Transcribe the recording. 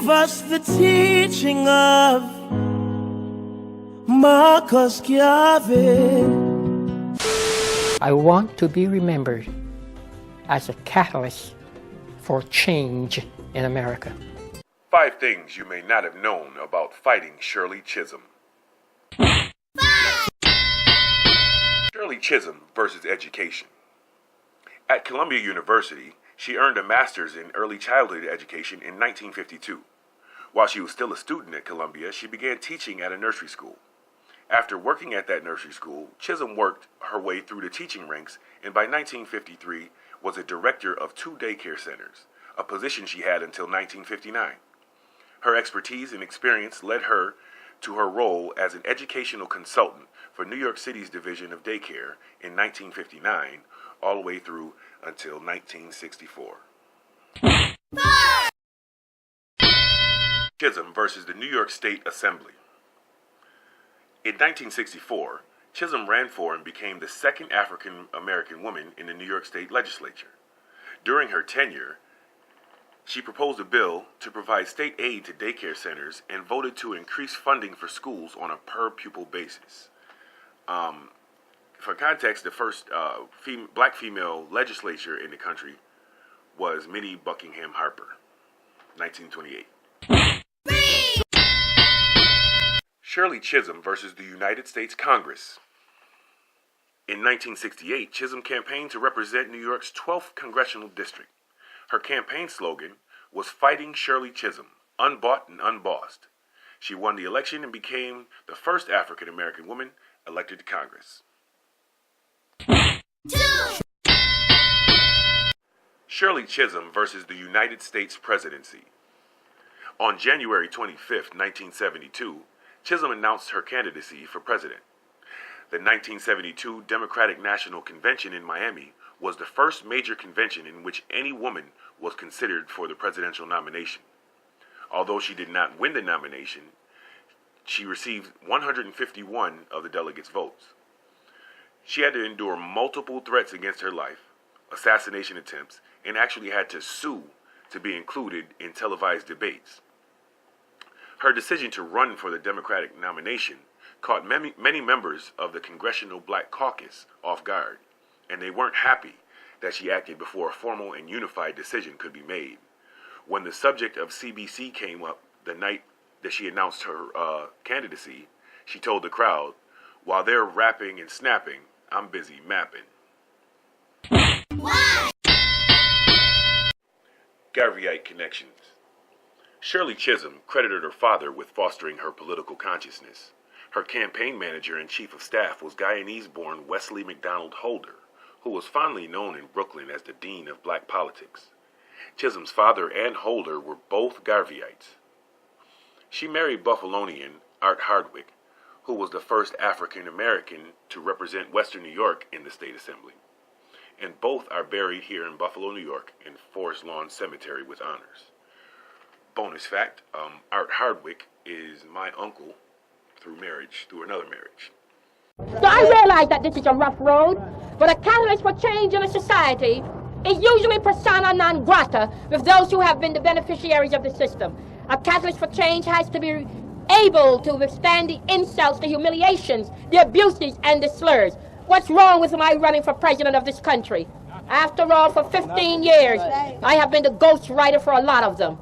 gave us the teaching of Marcus Garvey. I want to be remembered as a catalyst for change in America. 5 things you may not have known about Fighting Shirley Chisholm. Shirley Chisholm versus education. At Columbia University, she earned a master's in early childhood education in 1952. While she was still a student at Columbia, she began teaching at a nursery school. After working at that nursery school, Chisholm worked her way through the teaching ranks and by 1953 was a director of 2 daycare centers, a position she had until 1959. Her expertise and experience led her to her role as an educational consultant for New York City's Division of Daycare in 1959, all the way through until 1964. Chisholm versus the New York State Assembly. In 1964, Chisholm ran for and became the second African-American woman in the New York State Legislature. During her tenure, she proposed a bill to provide state aid to daycare centers and voted to increase funding for schools on a per-pupil basis. For context, the first black female legislature in the country was Minnie Buckingham Harper, 1928. Shirley Chisholm versus the United States Congress. In 1968, Chisholm campaigned to represent New York's 12th congressional district. Her campaign slogan was Fighting Shirley Chisholm, unbought and unbossed. She won the election and became the first African-American woman elected to Congress. 2. Shirley Chisholm versus the United States presidency. On January 25, 1972, Chisholm announced her candidacy for president. The 1972 Democratic National Convention in Miami was the first major convention in which any woman was considered for the presidential nomination. Although she did not win the nomination, she received 151 of the delegates' votes. She had to endure multiple threats against her life, assassination attempts, and actually had to sue to be included in televised debates. Her decision to run for the Democratic nomination caught many members of the Congressional Black Caucus off guard, and they weren't happy that she acted before a formal and unified decision could be made. When the subject of CBC came up the night that she announced her candidacy, she told the crowd, "While they're rapping and snapping, I'm busy mapping." Why? Garveyite connections. Shirley Chisholm credited her father with fostering her political consciousness. Her campaign manager and chief of staff was Guyanese-born Wesley McDonald Holder, who was fondly known in Brooklyn as the dean of black politics. Chisholm's father and Holder were both Garveyites. She married Buffalonian Art Hardwick, who was the first African-American to represent Western New York in the state assembly. And both are buried here in Buffalo, New York, in Forest Lawn Cemetery with honors. Bonus fact, Art Hardwick is my uncle through another marriage. So I realize that this is a rough road, but a catalyst for change in a society is usually persona non grata with those who have been the beneficiaries of the system. A catalyst for change has to be able to withstand the insults, the humiliations, the abuses, and the slurs. What's wrong with my running for president of this country? After all, for 15 years, I have been the ghostwriter for a lot of them.